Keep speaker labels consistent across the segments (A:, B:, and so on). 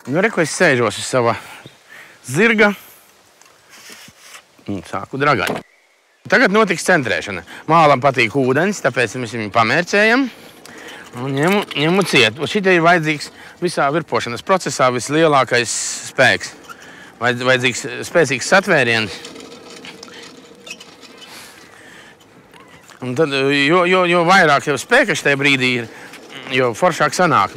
A: Nu, re, ko es sēžos uz sava zirga un sāku dragāt. Tagad notiks centrēšana. Mālam patīk ūdens, tāpēc mēs viņu pamērcējam un ņemu ciet. Un šitie ir vajadzīgs visā virpošanas procesā vislielākais spēks. Vajadzīgs spēcīgs satvēriens. Un tad, jo vairāk jau spēka šitajā brīdī ir, jo foršāk sanāk.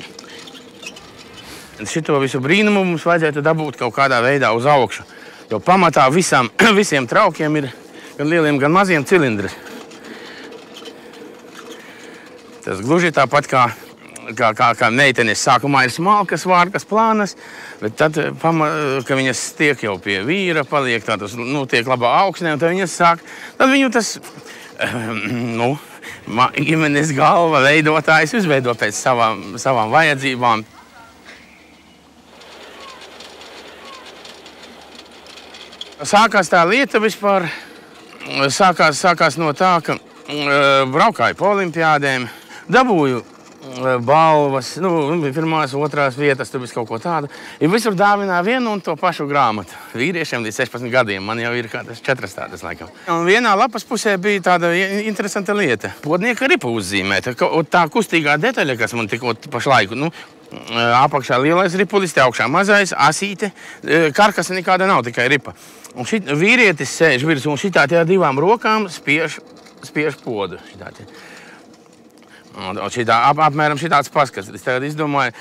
A: Šito visu brīnumu mums vajadzētu dabūt kaut kādā veidā uz augšu. Jo pamatā visiem traukiem ir gan lieliem, gan maziem cilindri. Tas gluži tāpat kā meitenes sākumā ir smalkas, vārkas, plānas, bet tad, kad viņas tiek jau pie vīra, paliek tādas, tiek labā augsnē, un tad viņas sāk, tad viņu tas, ģimenes galva veidotājs izveido pēc savām vajadzībām. Sākās tā lieta vispār, sākās no tā, ka braukāju pa olimpiādēm, dabūju balvas, pirmās, otrās vietas, tur viss kaut ko tādu. Ja visur dāvinā vienu un to pašu grāmatu. Vīriešiem līdz 16 gadiem, man jau ir kādas 4 tādas laikam. Un vienā lapas pusē bija tāda interesanta lieta. Podnieka ripa uzzīmēta. Tā kustīgā detaļa, kas man tikko pašlaiku, apakšā lielais ripulis, te augšā mazais, asīte, karkasa nekāda nav, tikai ripa. Un vīrietis sēž virs un šitā tajā divām rokām spiež podu. Apmēram šitāds paskats. Es tagad izdomāju,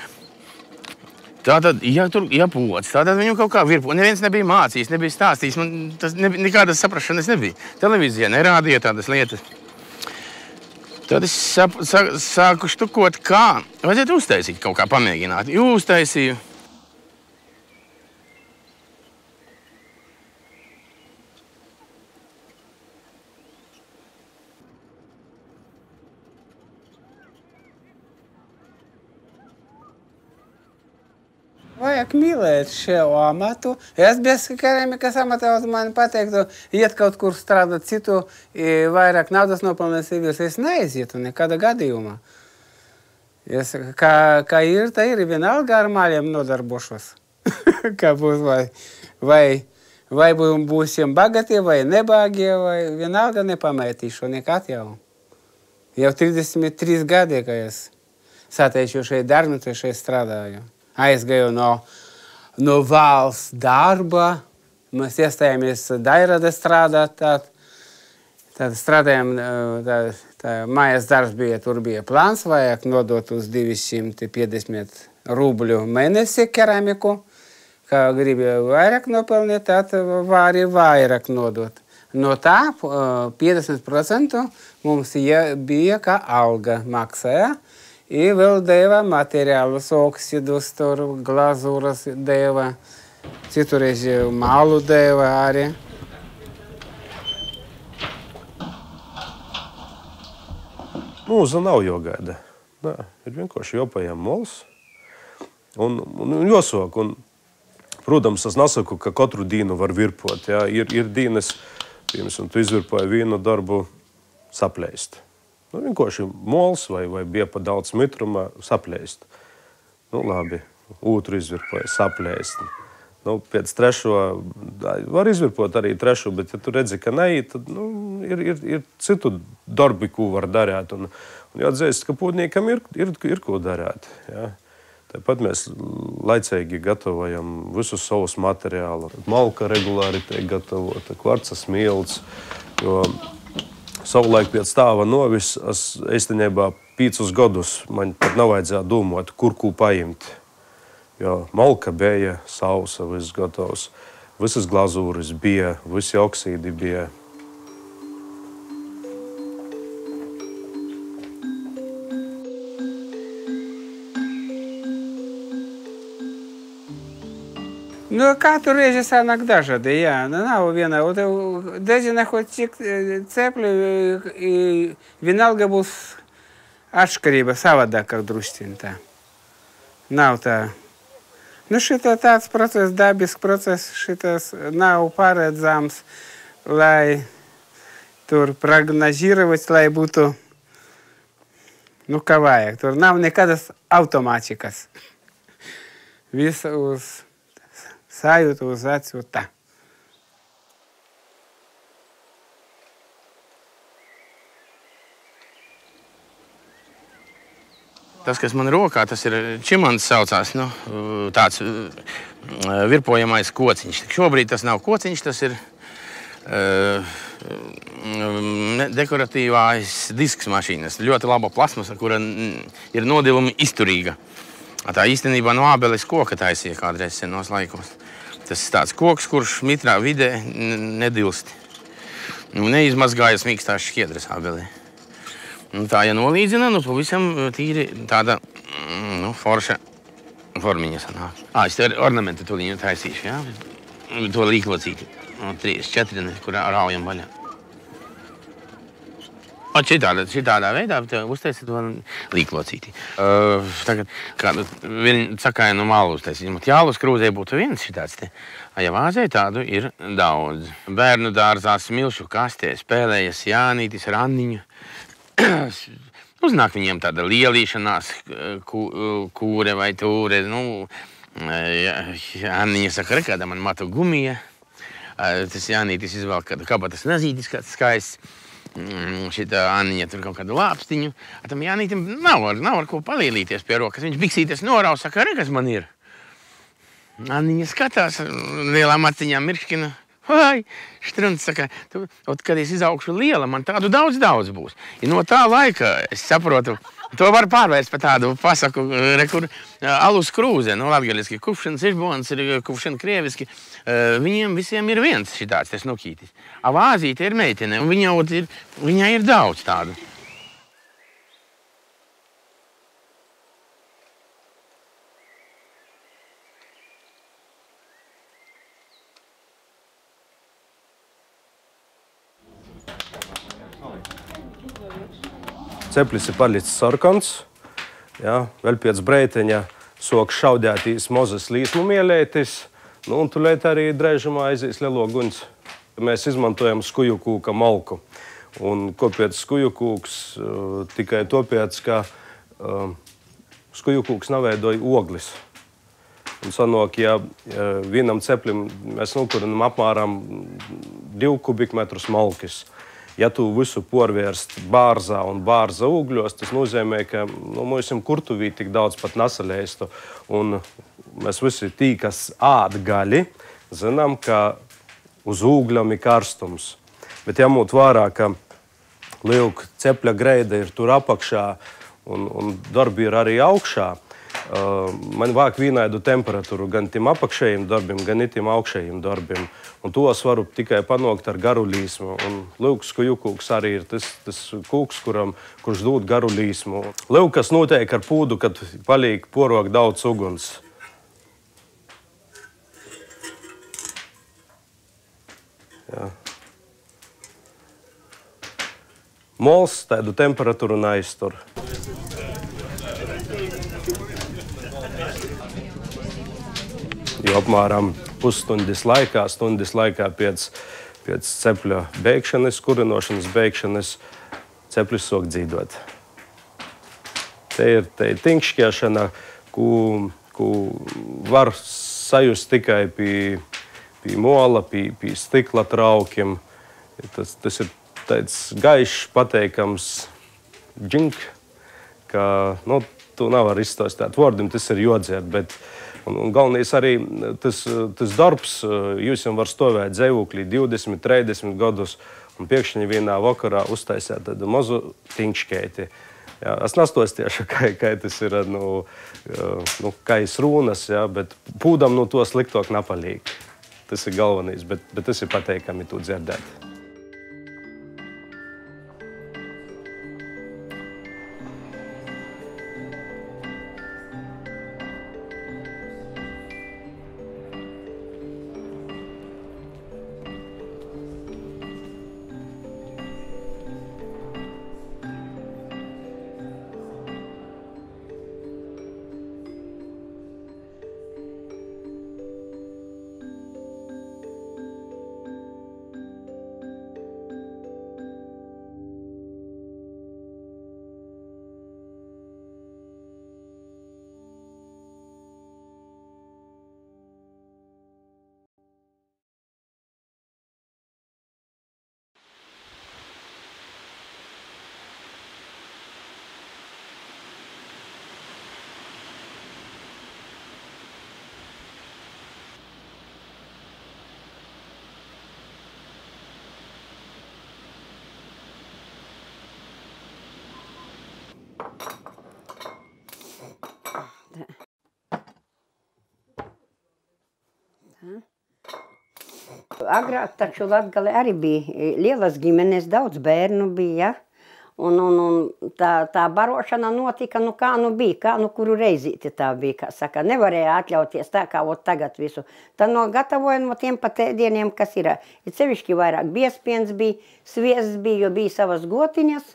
A: tātad, ja pods, tātad viņu kaut kā virpo. Neviens nebija mācījis, nebija stāstījis, man tas nekādas saprašanas nebija. Televīzijā nerādīja tādas lietas. Tad es sāku štukot, kā vajadzētu uztaisīt, kaut kā pamēģināt. Uztaisīju.
B: Vajag mīlēt šo amatu. Es bez keramikas amata man pateiktu, iet kaut kur strādāt citu, vairāk naudas nopelnīt sevis. Es neizietu nekādā gadījumā. Kā ir, tā ir vienalga ar māļiem nodarbošos. Kā būs vai būsim bagati, vai nebagi, vai vienalga nepamētīšu nekad jau. Jau 33 gadi, ka es sateicu šeit darbnīcu, šeit strādāju. Aizgāju no valsts darba, mēs iestājāmies Dairada strādāt, tad strādājām, mājas darbs bija, tur bija plāns, vajag nodot uz 250 rubļu mēnesi keramiku, kā gribēja vairāk nopelnīt, tad vari vairāk nodot. No tā 50% mums bija kā alga maksāja. I vēl deva materiālus, oksidus, tur glazūras deva, citurreiz malu deva arī.
C: Mūza nav jogaida. Nē, ir vienkārši jopajām mols un josok. Un, protams, es nesaku, ka katru dienu var virpot. Jā. Ir dienas, piemēram, tu izvirpoji vienu darbu saplēst. Vienkārši mols vai bija pa daudz mitrumā saplēst. Labi, otru izvirpoja saplēst. Pēc trešo var izvirpot arī trešo, bet ja tu redzi, ka ne, tad ir citu darbi, ko var darīt. Un jāatzīst, ka podniekam ir ko darīt. Jā. Tāpat mēs laicīgi gatavojam visus savus materiālus. Malka regulāri tiek gatavota, kvarca smilts, jo savulaik pēc tāva novis, es īstenībā 5 gadus man pat nav vajadzēja domāt, kur ko paimt. Jo malka bija sausa, viss gatavs, visas glazūras bija, visi oksīdi bija.
B: Katru reizi sanāk dažādi, jā. Nav viena. Daži nehoć cik cepli, vienalga būs atšķirība savādāka drusciņ tā. Nav tā. Šita tāds process, dabisks process, šitas nav paredzams, lai tur prognozировать, lai būtu, kā vajag. Tur nav nekādas automātikas. visu uz sajūtu uz acu tā.
A: Tas, kas man rokā, tas ir čimants saucās, nu, tāds virpojamais kociņš. Šobrīd tas nav kociņš, tas ir dekoratīvais disks mašīnas. Ļoti laba plasmasa, kura ir nodilumi izturīga. Tā īstenībā no ābeles koka taisīja kādreiz senos laikos. Tas ir tāds koks, kurš mitrā vidē nedilst. Neizmazgājas mīkstās šķiedras ābelē. Tā, ja nolīdzina, nu, pavisam tīri tāda, nu, forša formiņa sanāk. Es te ornamentu tūliņu taisīšu, jā? To līklocīti. 3, 4, kurā raujam vaļā. Šitādā veidā uztaisīt to līklocīti. Tagad kādu cakainu malu uztaisīt. Jālus krūzē būtu viens šitāds te. Ja vāzē tādu ir daudz. Bērnu dārzā smilšu kastē spēlējas Jānītis ar Anniņu. Uznāk viņiem tāda lielīšanās kūre vai tūre. Nu, Anniņa saka, rekāda man matu gumija. Tas Jānītis izvēl kādu kabatas nazītis, kāds skaists. Šitā Anniņa tur kaut kādu lāpstiņu. Tam Jānītim nav ar ko palielīties pie rokas. Viņš biksītes noraus, saka, re, kas man ir. Anniņa skatās, lielām aciņām mirškina. Vai, Štrunds saka, kad es izaugšu liela, man tādu daudz būs. Ja no tā laika es saprotu, to var pārvērst par tādu pasaku, kur alus krūze, nu, latgaliski, kufšana sižbons, ir kufšana krieviski, viņiem visiem ir viens šitāds, tas nokītis. A vāzīte ir meitene, un viņai ir daudz tādu.
C: Ceplis ir palicis sarkans, jā, vēl pēc breiteņa sok šaudētīs mozas līsmu mielētis, nu, un tulēt arī drežumā aizies lielo guņs. Mēs izmantojam skuju kūka malku. Un kāpēc skuju kūks? Tikai tāpēc, ka skuju kūks naveidoja oglis. Un sanāk, ja vienam ceplim mēs nukurinam apmēram 2 kubikmetrus malkis. Ja tu visu porvērst bārzā un bārza ūgļos, tas nozīmē, ka mums kurtuvī tik daudz pat nesaleistu. Un mēs visi tī, kas ād gaļi, zinām, ka uz ūgļam ir karstums. Bet jāmūt vārā, ka liuk cepļa greida ir tur apakšā un darbi ir arī augšā. Man vajag vienādu temperatūru gan tim apakšējiem darbiem, gan itim augšējiem darbiem. Un tos varu tikai panākt ar garu līsmu. Un lūk, skuju kūks arī ir tas kūks, kurš dod garu līsmu. Lūk, kas notiek ar pūdu, kad paliek porok daudz uguns. Jā. Mols tādu temperatūru neiztur. Jo apmēram pusstundas laikā pēc cepļa beigšanas, kurinošanas beigšanas, ceplis sok dzīdot. Te ir tinkšķiešana, ko var sajust tikai pie mola, pie stikla traukiem. Tas ir tāds gaišs, pateikams džink, ka, nu, tu nevar izstāstīt vārdiem, tas ir jodzēt, bet un galvenais arī tas darbs, jūs jau var stāvēt dzīvoklī 20, 30 gadus un pēkšņi vienā vakarā uztaisīt tādu mazu tiņškeiti. Jā, es nastostiešu, kā tas ir, kā es runas, jā, bet pūdam no to sliktāk napalīk. Tas ir galvenais, bet tas ir pateikami to dzirdēt.
D: agrāk taču Latgale arī bija lielas ģimenes, daudz bērnu bija, ja? Un tā barošana notika, nu kā nu bija, kā nu kuru reizīti tā bija, kā saka, nevarēja atļauties tā kā tagad visu. Tad no gatavoja no tiem pat ēdieniem, kas ir. Ir sevišķi vairāk biespiens bija, sviests bija, jo bija savas gotiņas,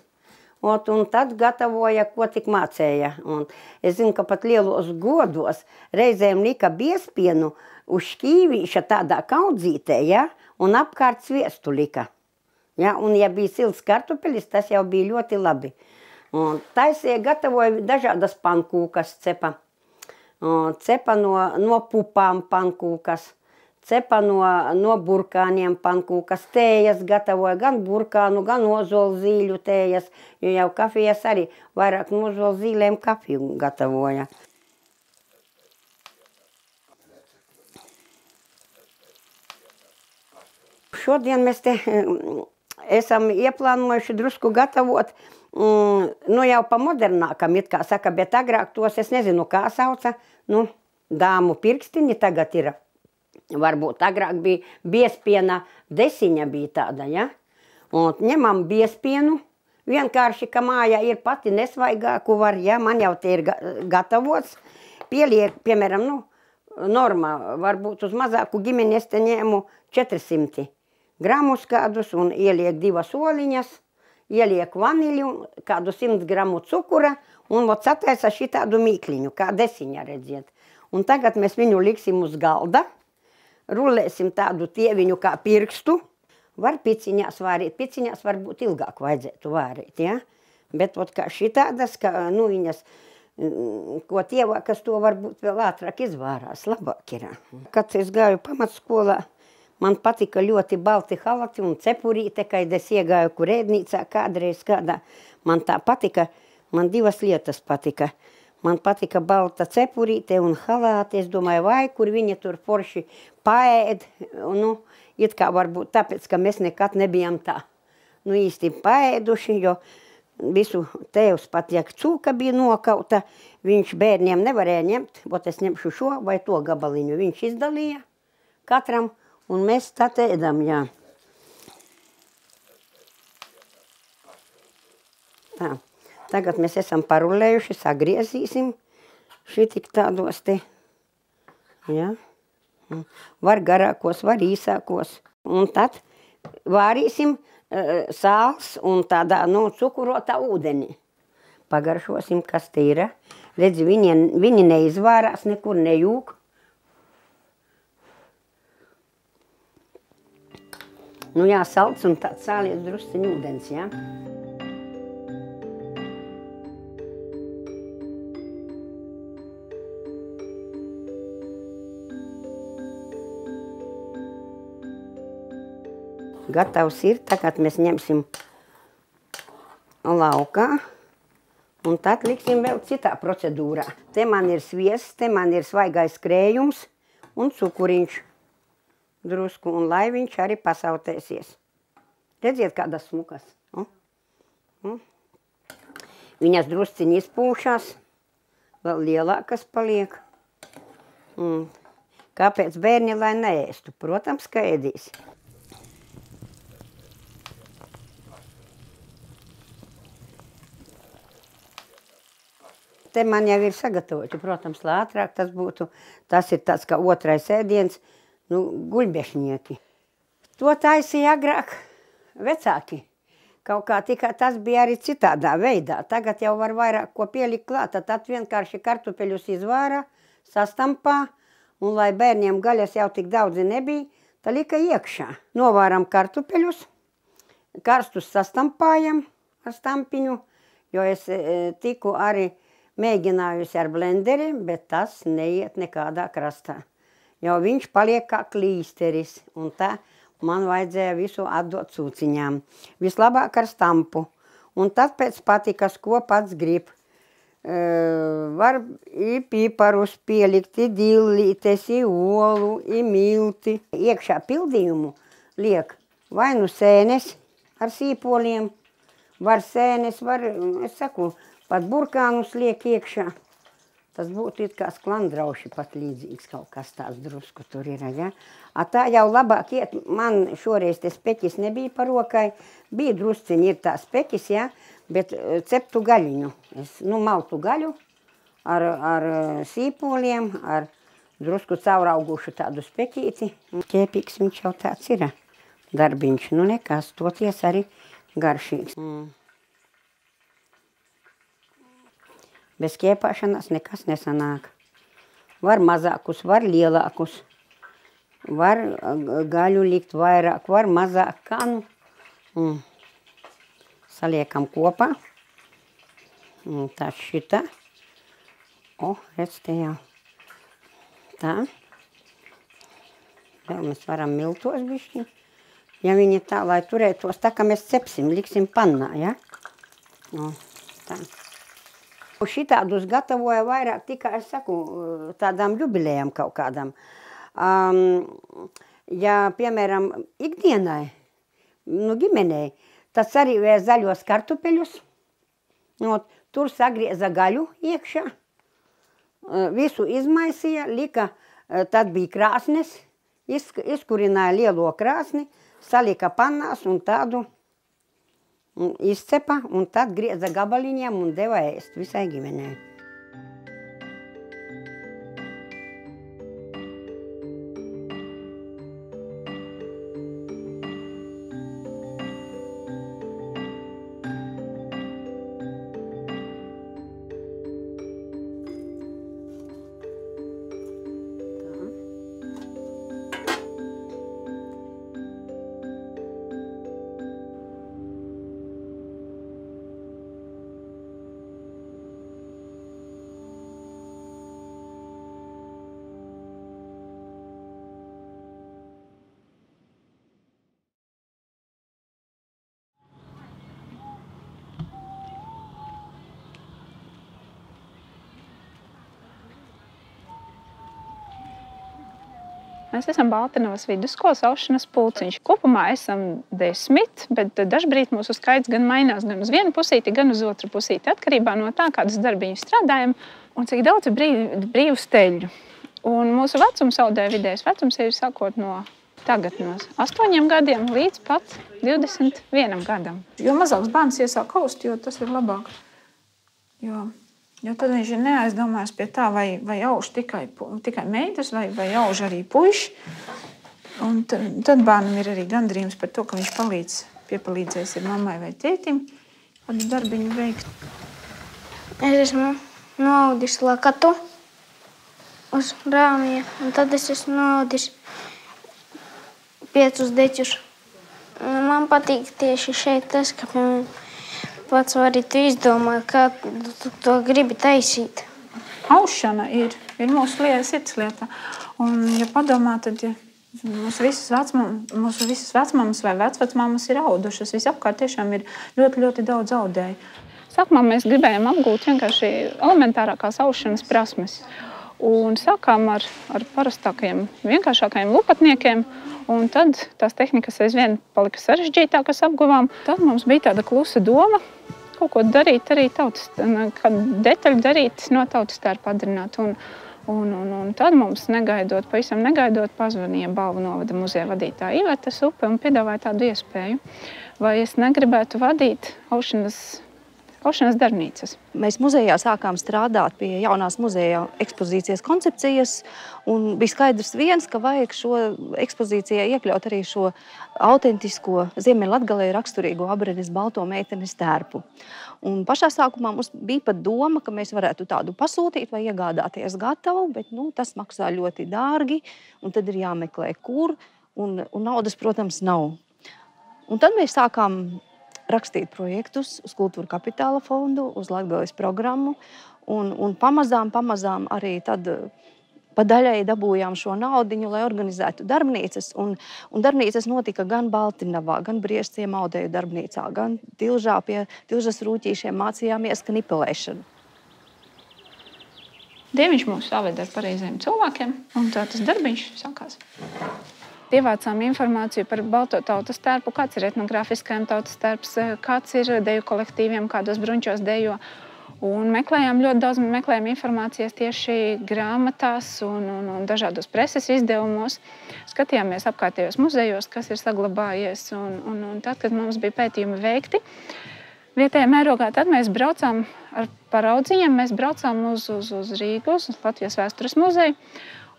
D: un tad gatavoja, ko tik mācēja. Un es zinu, ka pat lielos godos reizēm lika biespienu uz šķīvīša tādā kaudzītē, ja, un apkārt sviestu lika. Ja, un ja bija silts kartupeļis, tas jau bija ļoti labi. Un taisīja, gatavoja dažādas pankūkas cepa. Cepa no pupām pankūkas, cepa no burkāniem pankūkas, tējas gatavoja gan burkānu, gan ozolzīļu tējas, jo jau kafijas arī vairāk no ozolzīļiem kafiju gatavoja. Šodien mēs te esam ieplānojuši drusku gatavot, nu jau pa modernākam, it kā saka, bet agrāk tos es nezinu, kā sauca, nu, dāmu pirkstiņi tagad ir. Varbūt agrāk bija biespiena desiņa bija tāda, ja? Un ņemam biespienu, vienkārši, ka mājā ir pati nesvaigāku var, ja? Man jau te ir gatavots, pieliek, piemēram, nu, norma, varbūt uz mazāku ģimenes te ņēmu 400 gramus kādus un ieliek 2 oliņas, ieliek vaniļu, kādu 100 gramu cukura un sataisa šitādu mīkliņu, kā desiņa redziet. Un tagad mēs viņu liksim uz galda, rulēsim tādu tieviņu kā pirkstu. Var piciņās vārīt, piciņās varbūt ilgāk vajadzētu vārīt, ja? Bet kā šitādas, ka, nu, viņas, ko tievākas, to varbūt vēl ātrāk izvārās, labāk ir. Kad es gāju pamatskolā, man patika ļoti balti halati un cepurīte, kad es iegāju kur ēdnīcā kādreiz kādā. Man tā patika, man 2 lietas patika. Man patika balta cepurīte un halāti. Es domāju, vai kur viņi tur forši paēd. Nu, it kā varbūt tāpēc, ka mēs nekad nebijām tā. Nu, īsti paēduši, jo visu tēvs pat, ja cūka bija nokauta, viņš bērniem nevarēja ņemt, bet es ņemšu šo vai to gabaliņu. Viņš izdalīja katram. Un mēs tā ēdam, jā. Tā. Tagad mēs esam parulējuši, sagriezīsim šitik tādos te. Jā. Var garākos, var īsākos. Un tad vārīsim sāls un tādā, nu, cukurotā ūdeni. Pagaršosim, kas te ir. Redzi, viņi neizvārās, nekur nejūk. Nu jā, salds un tāds sālies drusciņ ūdens, jā. Gatavs ir, tagad mēs ņemsim laukā un tad liksim vēl citā procedūrā. Te man ir sviests, te man ir svaigais krējums un cukuriņš. Drusku, un lai viņš arī pasautēsies. Redziet, kādas smukas. Viņas drusciņi izpūšās, vēl lielākas paliek. Kāpēc bērni, lai neēstu? Protams, ka ēdīs. Te man jau ir sagatavoti, protams, lai ātrāk tas būtu. Tas ir tāds kā otrais ēdiens. Nu, guļbešnieki. To taisīja agrāk vecāki. Kaut kā tikai tas bija arī citādā veidā. Tagad jau var vairāk ko pielikt klāt. Tad vienkārši kartupeļus izvāra, sastampā, un lai bērniem gaļas jau tik daudzi nebija, tad lika iekšā. Novāram kartupeļus, karstus sastampājam ar stampiņu, jo es tiku arī mēģinājusi ar blenderi, bet tas neiet nekādā krastā. Jo viņš paliek kā klīsteris, un tā man vajadzēja visu atdot cūciņām. Vislabāk ar stampu. Un tad pēc patikas, ko pats grib. Var i pīparus pielikt, i dillītes, i olu, i milti. Iekšā pildījumu liek vai nu sēnes ar sīpoliem, var sēnes, var, es saku, pat burkānus liek iekšā. Tas būtu it kā sklandrauši pat līdzīgs kaut kas tās drusku tur ir, ja? A tā jau labāk iet, man šoreiz te speķis nebija par rokai, bija drusciņi ir tā speķis, ja? Bet ceptu gaļiņu, maltu gaļu ar sīpoliem, ar drusku cauraugušu tādu speķīti. Ķēpīgs viņš jau tāds ir, darbiņš, nekas, toties arī garšīgs. Bez ķēpāšanas nekas nesanāk. Var mazākus, var lielākus. Var gaļu likt vairāk, var mazāk, kā Saliekam kopā. Tā šita. Redz te jau. Tā. Vēl mēs varam miltos bišķi. Ja viņi tā, lai turētos, tā kā mēs cepsim, liksim pannā, ja? Tā. Šitādus gatavoja vairāk tikai, es saku, tādām jubilējām kaut kādām. Ja, piemēram, ikdienai, ģimenei, tas arī vēja zaļos kartupeļus. Tur sagrieza gaļu iekšā, visu izmaisīja, lika, tad bija krāsnes, izkurināja lielo krāsni, salika pannās un tādu izcepa un tad grieza gabaliņiem un deva ēst visai ģimenei.
E: Mēs esam Baltenovas vidusskolas aušanas pulciņš. Kopumā esam 10, bet dažbrīd mūsu skaits gan mainās gan uz vienu pusīti, gan uz otru pusīti, atkarībā no tā, kādas darbiņas strādājam un cik daudz ir brīvu steļu. Un mūsu vecums audēja vidējais vecums ir sākot no 8 gadiem līdz pat 21 gadam. Jo mazāks bērns iesāk aust, jo tas ir labāk. Jo tad viņš ir neaizdomājis pie tā, vai auž tikai meitas, vai auž arī puiši. Un tad bērnam ir arī gandrījums par to, ka viņš piepalīdzēs ir mammai vai tētim kādu darbiņu veikt.
F: Es esmu noaudis lakatu uz rāmija, un tad es esmu noaudis 5 deķus. Man patīk tieši šeit tas, ka pats vari tu izdomāt, kā tu to gribi taisīt.
E: Aušana ir mūsu sirdslieta. Un, ja padomā, tad mūsu visas vecmammas vai vecvecmammas ir audušas. Visapkārt tiešām ir ļoti, ļoti daudz audēju. Sākumā mēs gribējām apgūt vienkārši elementārākās aušanas prasmes. Un sākām ar parastākajiem, vienkāršākajiem lupatniekiem. Un tad tās tehnikas aizvien palika sarežģītākas apguvām. Tad mums bija tāda klusa doma kaut ko darīt arī kādu detaļu darīt no tautastērpa padrināt. Un tad mums pavisam negaidot pazvanīja Balvu novada muzeja vadītāja Iveta Supe un piedāvāja tādu iespēju. Vai es negribētu vadīt aušanas darbnīcas?
G: Mēs muzejā sākām strādāt pie jaunās muzeja ekspozīcijas koncepcijas, un bija skaidrs viens, ka vajag šo ekspozīcijā iekļaut arī šo autentisko Ziemeļlatgalei raksturīgo Abrenes balto meitenes tērpu. Un pašā sākumā mums bija pat doma, ka mēs varētu tādu pasūtīt vai iegādāties gatavu, bet tas maksā ļoti dārgi, un tad ir jāmeklē kur, un naudas, protams, nav. Un tad mēs sākām rakstīt projektus uz Kultūra Kapitāla fondu, uz Latgales programmu, un pamazām arī tad pa daļai dabūjām šo naudiņu, lai organizētu darbnīcas, un darbnīcas notika gan Baltinavā, gan Briesciem audēju darbnīcā, gan Tilžā pie Tilžas rūķīšiem mācījāmies knipelēšanu.
E: Dieviņš mūs saveda ar pareizajiem cilvēkiem, un tā tas darbiņš sākās. Ievācām informāciju par balto tautas tērpu, kāds ir etnogrāfiskajam tautas tērps, kāds ir deju kolektīviem, kādos bruņčos dejo. Un ļoti daudz meklējām informācijas tieši grāmatās un dažādos preses izdevumos. Skatījāmies apkārtējos muzejos, kas ir saglabājies. Un tad, kad mums bija pētījumi veikti, vietējā mērogā, tad mēs braucām ar paraudzīņiem. Mēs braucām uz Rīgu, uz Latvijas vēstures muzeju.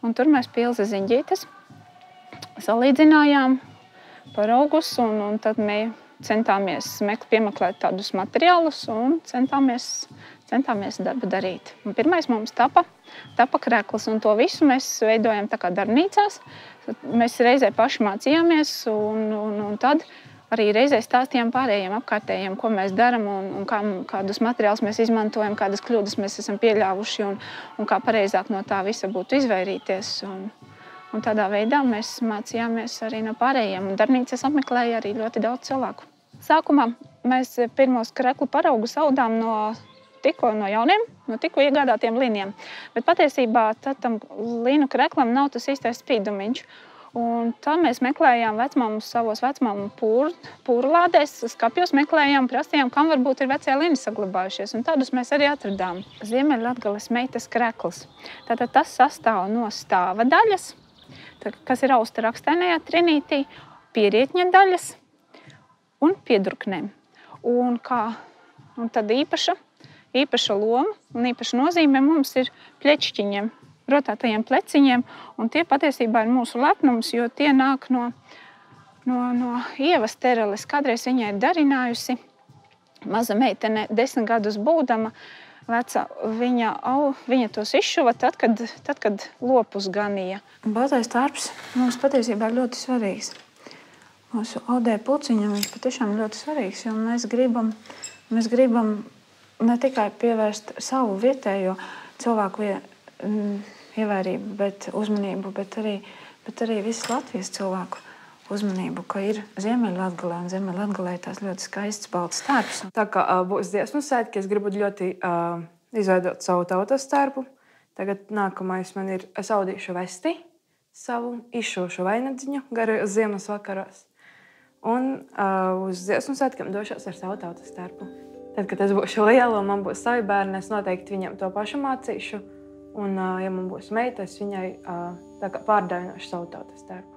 E: Un tur mēs pilzi ziņģītes salīdzinājām paraugus. Un tad mēs centāmies piemeklēt tādus materiālus un centāmies darbu darīt. Un pirmais mums tapa krekls, un to visu mēs veidojam tā kā darbnīcās. Mēs reizē paši mācījāmies, un tad arī reizē stāstījām pārējiem apkārtējiem, ko mēs darām un kādus materiālus mēs izmantojam, kādas kļūdas mēs esam pieļāvuši un kā pareizāk no tā visa būtu izvairīties. Un tādā veidā mēs mācījāmies arī no pārējiem, un darbnīcas apmeklēja arī ļoti daudz cilvēku. Sākumā mēs pirmos kreklu paraugus audām no jauniem, no tikko iegādātiem līniem. Bet patiesībā tam līnu kreklam nav tas īstais spīdumiņš. Un tā mēs meklējām savos vecmāmu pūrlādēs, skapjos meklējām, prasījām, kam varbūt ir vecie līni saglabājušies. Un tādus mēs arī atradām. Ziemeļlatgales meitas krekls. Tātad tas sastāv no stāva daļas, kas ir austa rakstainajā trinītī, pierietņa daļas un piedruknēm. Un tad īpaša loma un īpaša nozīme mums ir pleķšķiņiem, rotētajiem pleciņiem, un tie patiesībā ir mūsu lepnums, jo tie nāk no Ievas Tereles. Kādreiz viņai ir darinājusi maza meitene, 10 gadus būdama, veca, viņa tos izšuva tad, kad lopus ganīja.
H: Baltais tārps mums patiesībā ir ļoti svarīgs. Mūsu audē pulciņam viņš patiešām ļoti svarīgs, jo mēs gribam ne tikai pievērst savu vietējo cilvēku ievērību, bet uzmanību, bet arī visas Latvijas cilvēku uzmanību, ka ir Ziemeļlatgalē, un Ziemeļlatgalē tās ļoti skaists balts tārps.
I: Tā kā būs dziesmu svētki, es gribu ļoti izveidot savu tautas tārpu. Tagad nākamais man ir, es audīšu vesti savu, izšūšu vainadziņu garajos ziemas vakaros. Un uz dziesmu svētkiem došos ar savu tautas tārpu. Tad, kad es būšu liela un man būs savi bērni, es noteikti viņiem to pašu mācīšu. Un, ja man būs meita, es viņai pārdainošu savu tautas tārpu.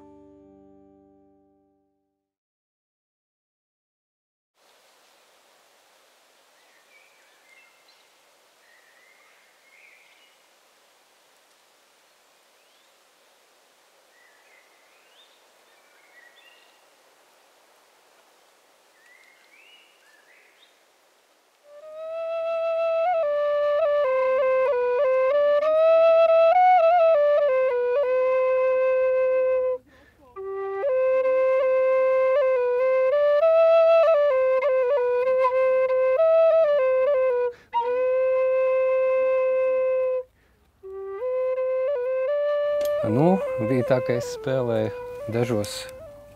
B: Bija tā, ka es spēlēju dažos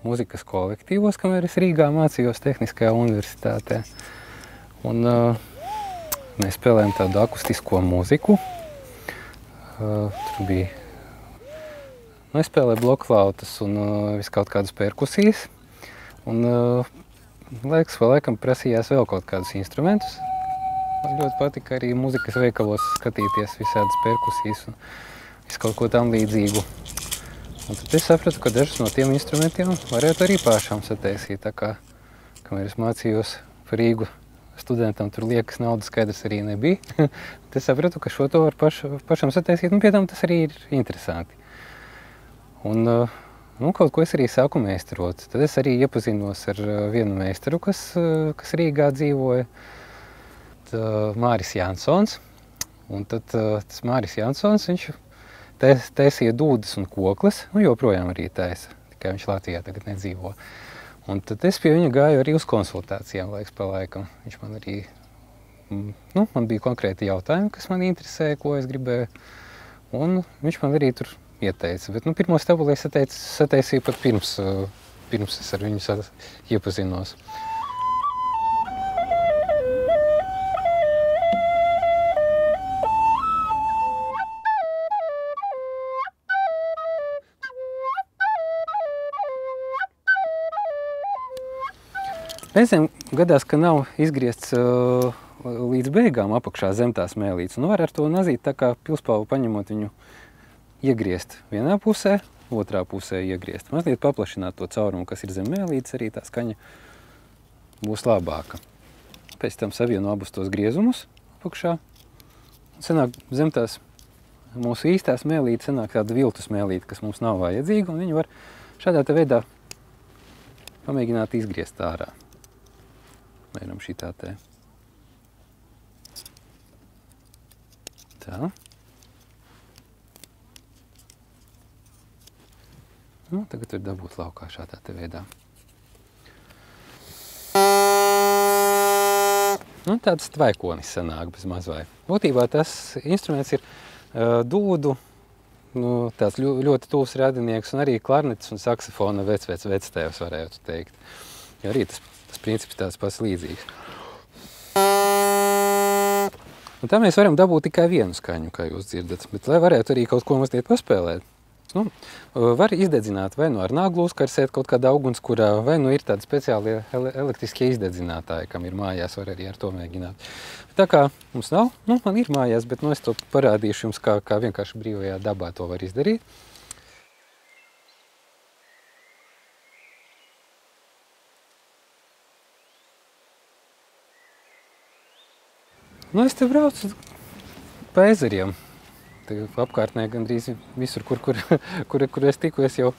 B: mūzikas kolektīvos, kamēr es Rīgā mācījos Tehniskajā universitātē. Un mēs spēlējām tādu akustisko mūziku. Tur bija... Es spēlēju blokflautas un visu kaut kādas perkusijas. Un laikam prasījās vēl kaut kādus instrumentus. Man ļoti patika arī mūzikas veikalos skatīties visādas perkusijas un visu kaut ko tam līdzīgu. Un tad es sapratu, ka dažus no tiem instrumentiem varētu arī pašām sataisīt. Tā kā, kamēr es mācījos par Rīgu, studentam tur liekas naudas skaidrs arī nebija. Tad es sapratu, ka šo to var pašam sataisīt, un pie tam tas arī ir interesanti. Un kaut ko es arī sāku meistarot. Tad es arī iepazinos ar vienu meistaru, kas Rīgā dzīvoja, Māris Jansons. Un tad tas Māris Jansons, viņš taisīja dūdas un kokles, joprojām arī taisa, tikai viņš Latvijā tagad nedzīvo. Un tad es pie viņa gāju arī uz konsultācijām laiks pa laikam. Viņš man arī, man bija konkrēti jautājumi, kas man interesēja, ko es gribēju, un viņš man arī tur ieteica. Bet pirmo stabuli es sataisīju pat pirms es ar viņu iepazinos. Reizēm gadās, ka nav izgriezts
J: līdz beigām apakšā zem tās mēlītes. Un var ar to nazīt tā kā pilspalvu paņemot viņu iegriezt vienā pusē, otrā pusē iegriezt. Mazliet paplašināt to caurumu, kas ir zem mēlītes, arī tā skaņa būs labāka. Pēc tam savieno abus tos griezumus apakšā. Sanāk zem tās mūsu īstās mēlītes, sanāk tāda viltus mēlīte, kas mums nav vajadzīga, un viņi var šādā te veidā pamēģināt izgriezt ārā. Mēram šitā te. Tā. Nu, tagad var dabūt laukā šādā te veidā. Nu, tāds tvaikonis sanāk bez mazvai. Būtībā tas instruments ir dūdu, tāds ļoti tuvs radinieks, un arī klarnetes un saksofona vectēvs varētu teikt. Jo arī tas princips tāds pats līdzīgs. Un tā mēs varam dabūt tikai vienu skaņu, kā jūs dzirdat, bet lai varētu arī kaut ko mazliet paspēlēt, var izdedzināt vai nu ar naglu uzkarsēt kaut kādā ugunskurā, vai nu ir tādi speciāli elektriskie izdedzinātāji, kam ir mājās, var arī ar to mēģināt. Tā kā mums nav, man ir mājās, bet es to parādīšu jums, kā vienkārši brīvajā dabā to var izdarīt. Es te braucu pa ezeriem. Apkārtnē gandrīz visur, kur es tiku, es jau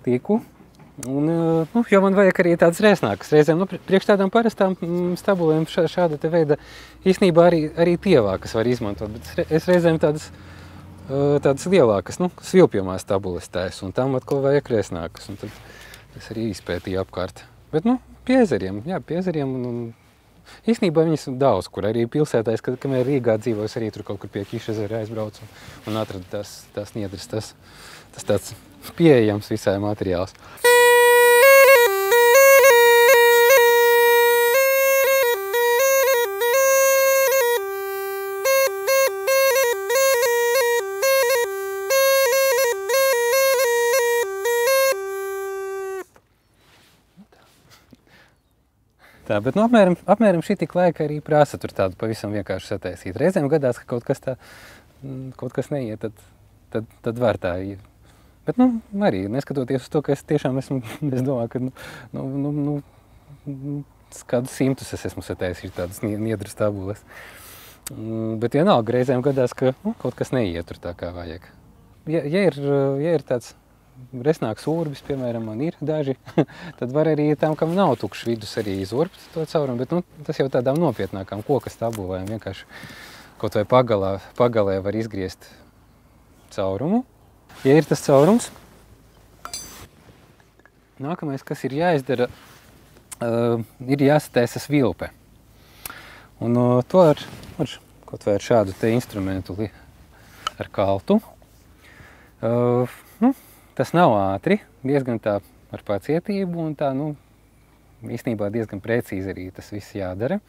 J: tiku. Un, jo man vajag arī tādas rēsnākas reizēm. Priekš tādām parastām stabulēm šāda te veida īstenībā arī tievākas var izmantot. Bet es reizēm tādas lielākas, svilpjamās stabules taisu, un tam atkal vajag rēsnākas. Un tad es arī izpētīju apkārt. Bet, pie ezeriem, un īstenībā viņas daudz, kur arī pilsētājs, kamēr Rīgā dzīvojas, arī tur kaut kur pie Kišezera aizbraucu un atradu tās niedras, tas tāds pieejams visai materiāls. Tā, bet apmēram šī tik laika arī prasa tur tādu pavisam vienkārši sataisīt. Reizēm gadās, ka kaut kas neiet, tad var tā. Bet, arī neskatoties uz to, ka es tiešām es domāju, ka, kādus 100 es esmu sataisījis tādas niedru stabules. Bet vienalga reizēm gadās, ka kaut kas neiet tur tā kā vajag. Ja ir tāds resnāks urbis, piemēram, man ir daži, tad var arī tam, kam nav tukšs vidus, arī izurbt to caurumu, bet tas jau tādām nopietnākām koka stabulēm vienkārši kaut vai pagalē var izgriezt caurumu. Ja ir tas caurums, nākamais, kas ir jāizdara, ir jāsataisa svilpe. Un to ar kaut vai ar šādu te instrumentu ar kaltu. Tas nav ātri, diezgan tā ar pacietību un tā, īstenībā diezgan precīzi arī tas viss jādara.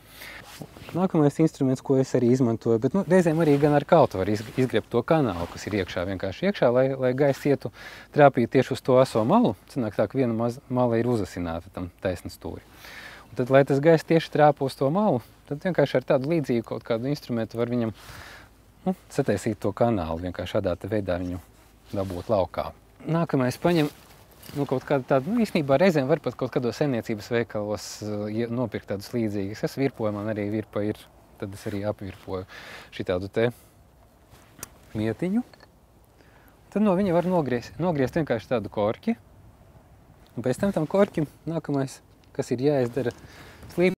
J: Nākamais instruments, ko es arī izmantoju, bet reizēm arī gan ar kaltu var izgrebt to kanālu, kas ir vienkārši iekšā, lai gaiss ietu trāpīt tieši uz to aso malu. Sanāk tā, ka viena mala ir uzasināta tam taisna stūri. Un tad, lai tas gaiss tieši trāpa uz to malu, tad vienkārši ar tādu līdzīgu kaut kādu instrumentu var viņam sataisīt to kanālu, vienkārši šādā veidā viņu dabūt laukā. Nākamais paņem kaut kādu tādu, īstenībā reizēm var pat kaut kādos saimniecības veikalos nopirkt tādus līdzīgus. Es virpoju, man arī virpa ir, tad es arī apvirpoju šitādu te mietiņu. Tad no viņa var nogriezt vienkārši tādu korķi. Un pēc tam korķim nākamais, kas ir jāizdara,